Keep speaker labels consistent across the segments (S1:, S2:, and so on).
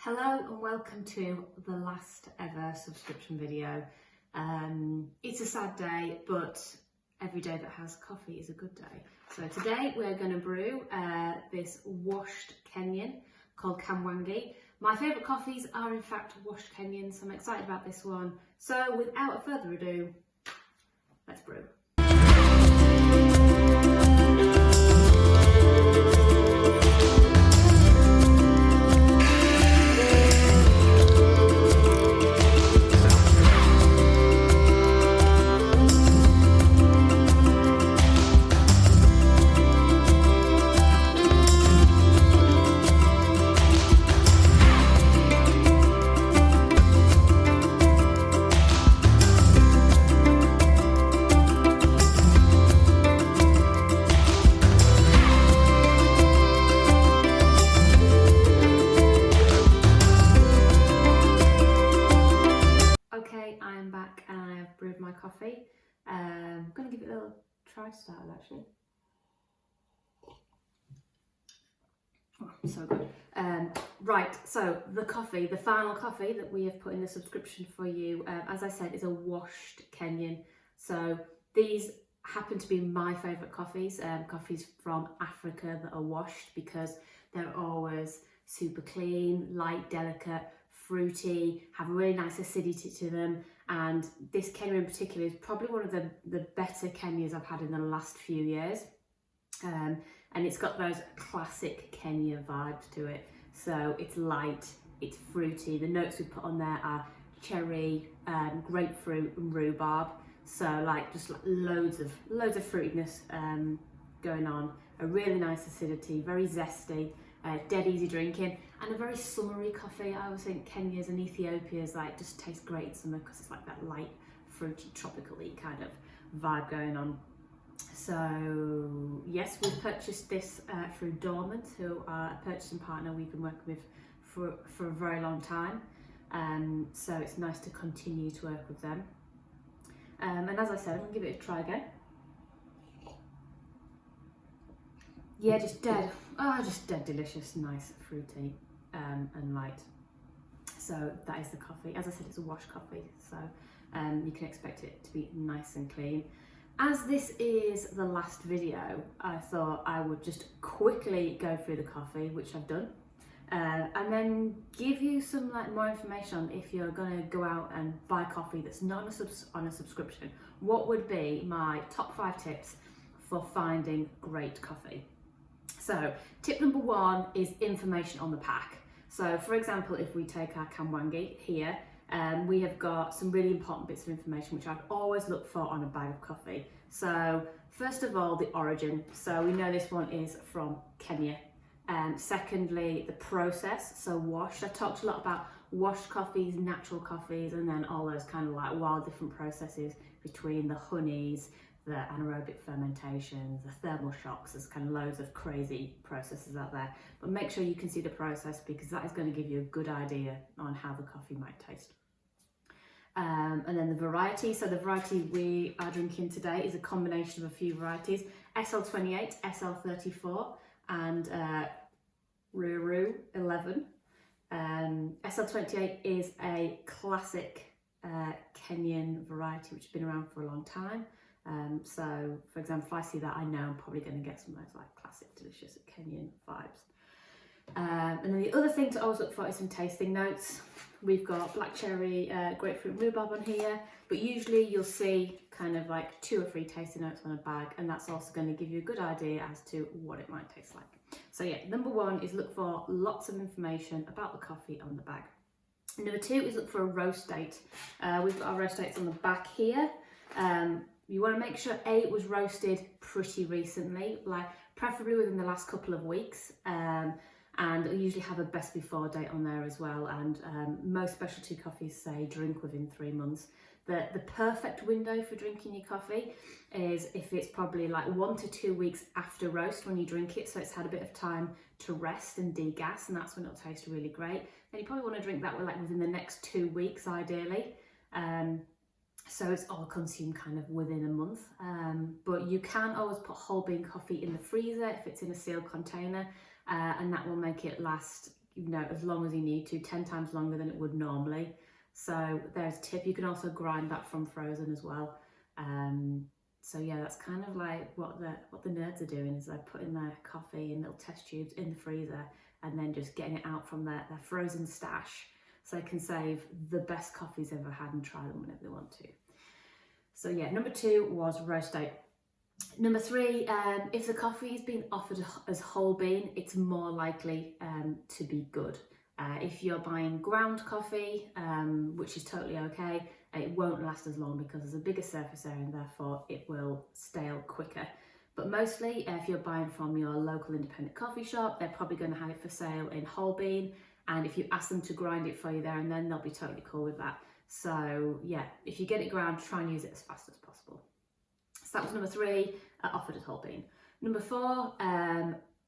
S1: Hello and welcome to the last ever subscription video. It's a sad day, but every day that has coffee is a good day. So today we're going to brew this washed Kenyan called Kamwangi. My favourite coffees are in fact washed Kenyan, so I'm excited about this one. So without further ado, let's brew. I'm back and I have brewed my coffee. I'm going to give it a little try style actually. Oh, so good. Right, so the final coffee that we have put in the subscription for you, as I said, is a washed Kenyan. So these happen to be my favourite coffees, coffees from Africa that are washed because they're always super clean, light, delicate, fruity, have a really nice acidity to them, and this Kenya in particular is probably one of the better Kenyas I've had in the last few years, and it's got those classic Kenya vibes to it. So it's light, it's fruity. The notes we put on there are cherry, grapefruit and rhubarb, so just loads of fruitiness going on, a really nice acidity, very zesty, dead easy drinking, and a very summery coffee. I always think Kenya's and Ethiopia's just taste great in summer because it's like that light, fruity, tropical-y kind of vibe going on. So yes, we purchased this through Dormans, who are a purchasing partner we've been working with for a very long time. So it's nice to continue to work with them. And as I said, I'm gonna give it a try again. Yeah, just dead delicious, nice, fruity, and light. So that is the coffee. As I said, it's a wash coffee, so you can expect it to be nice and clean. As this is the last video, I thought I would just quickly go through the coffee, which I've done, and then give you some more information on if you're going to go out and buy coffee that's not on a subscription. What would be my top 5 tips for finding great coffee? So tip number 1 is information on the pack. So for example, if we take our Kamwangi here, we have got some really important bits of information which I'd always look for on a bag of coffee. So first of all, the origin. So we know this one is from Kenya. Secondly, the process, so washed. I talked a lot about washed coffees, natural coffees, and then all those kind of wild different processes between the honeys, the anaerobic fermentation, the thermal shocks. There's kind of loads of crazy processes out there, but make sure you can see the process because that is going to give you a good idea on how the coffee might taste. And then the variety. So the variety we are drinking today is a combination of a few varieties: SL28, SL34, and Ruru 11. SL28 is a classic Kenyan variety which has been around for a long time. So for example, if I see that, I know I'm probably going to get some of those classic delicious Kenyan vibes. And then the other thing to always look for is some tasting notes. We've got black cherry, grapefruit and rhubarb on here, but usually you'll see kind of 2 or 3 tasting notes on a bag, and that's also going to give you a good idea as to what it might taste like. So yeah, number 1 is look for lots of information about the coffee on the bag. Number 2 is look for a roast date. We've got our roast dates on the back here. You want to make sure it was roasted pretty recently, preferably within the last couple of weeks, and it'll usually have a best before date on there as well. And most specialty coffees say drink within 3 months. The perfect window for drinking your coffee is if it's probably 1 to 2 weeks after roast when you drink it, so it's had a bit of time to rest and degas, and that's when it'll taste really great. Then you probably want to drink that within the next 2 weeks ideally. So it's all consumed kind of within a month, but you can always put whole bean coffee in the freezer if it's in a sealed container, and that will make it last as long as you need to, 10 times longer than it would normally. So there's a tip. You can also grind that from frozen as well. So yeah, that's kind of like what the nerds are doing, is they're putting their coffee in little test tubes in the freezer and then just getting it out from their frozen stash, so they can save the best coffees they've ever had and try them whenever they want to. So yeah, number 2 was roast date. Number 3, if the coffee is being offered as whole bean, it's more likely to be good. If you're buying ground coffee, which is totally okay, it won't last as long because there's a bigger surface area and therefore it will stale quicker. But mostly, if you're buying from your local independent coffee shop, they're probably going to have it for sale in whole bean. And if you ask them to grind it for you there and then, they'll be totally cool with that. So yeah, if you get it ground, try and use it as fast as possible. So that was number 3, offered as whole bean. Number 4,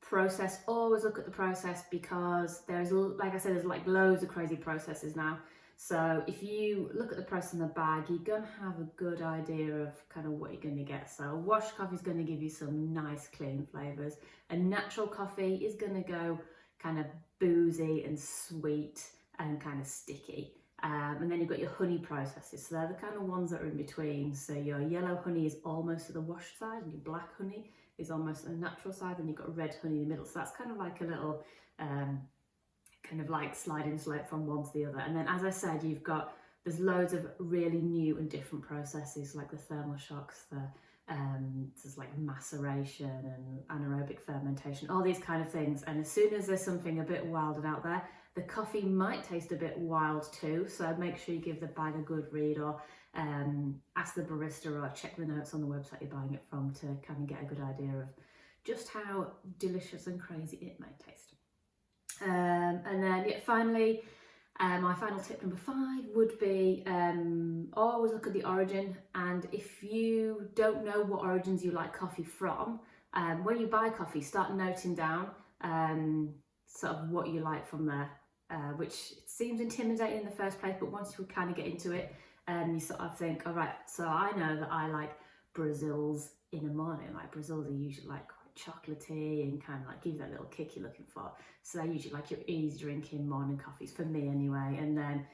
S1: process. Always look at the process, because there's, like I said, there's like loads of crazy processes now. So if you look at the process in the bag, you're gonna have a good idea of kind of what you're gonna get. So washed coffee is gonna give you some nice clean flavors, and natural coffee is gonna go kind of boozy and sweet and kind of sticky. And then you've got your honey processes, so they're the kind of ones that are in between. So your yellow honey is almost to the washed side, and your black honey is almost on the natural side, and you've got red honey in the middle. So that's kind of like a little kind of like sliding slope from one to the other. And then, as I said, there's loads of really new and different processes, like the thermal shocks, there's like maceration and anaerobic fermentation, all these kind of things. And as soon as there's something a bit wild and out there, the coffee might taste a bit wild too. So make sure you give the bag a good read, or ask the barista, or check the notes on the website you're buying it from to kind of get a good idea of just how delicious and crazy it may taste. And then yeah, finally, my final tip number 5 would be always look at the origin. And if you don't know what origins you like coffee from, when you buy coffee, start noting down sort of what you like from there, which seems intimidating in the first place, but once you kind of get into it, you sort of think, all right, so I know that I like Brazils in the morning. Like Brazils are usually like quite chocolatey and kind of like give you that little kick you're looking for. So they're usually like your easy drinking morning coffees for me anyway. And then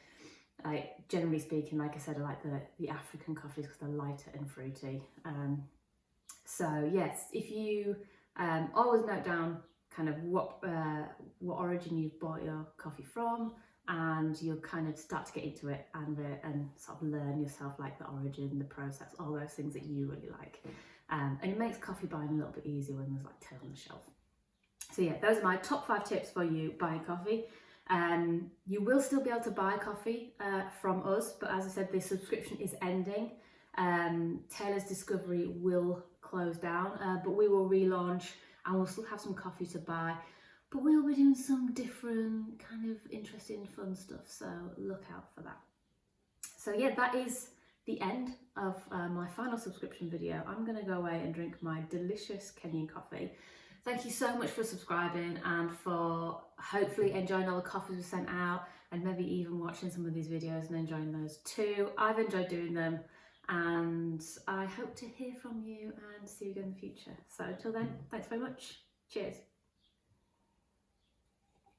S1: like generally speaking, like I said, I like the African coffees because they're lighter and fruity. So yes, if you always note down kind of what origin you've bought your coffee from, and you'll kind of start to get into it and sort of learn yourself like the origin, the process, all those things that you really like. And it makes coffee buying a little bit easier when there's like 10 on the shelf. So yeah, those are my top 5 tips for you buying coffee. You will still be able to buy coffee from us, but as I said, the subscription is ending. Taylor's Discovery will close down, but we will relaunch and we'll still have some coffee to buy. But we'll be doing some different kind of interesting, fun stuff, so look out for that. So yeah, that is the end of my final subscription video. I'm going to go away and drink my delicious Kenyan coffee. Thank you so much for subscribing and for hopefully enjoying all the coffees we sent out, and maybe even watching some of these videos and enjoying those too. I've enjoyed doing them, and I hope to hear from you and see you again in the future. So until then, thanks very much. Cheers.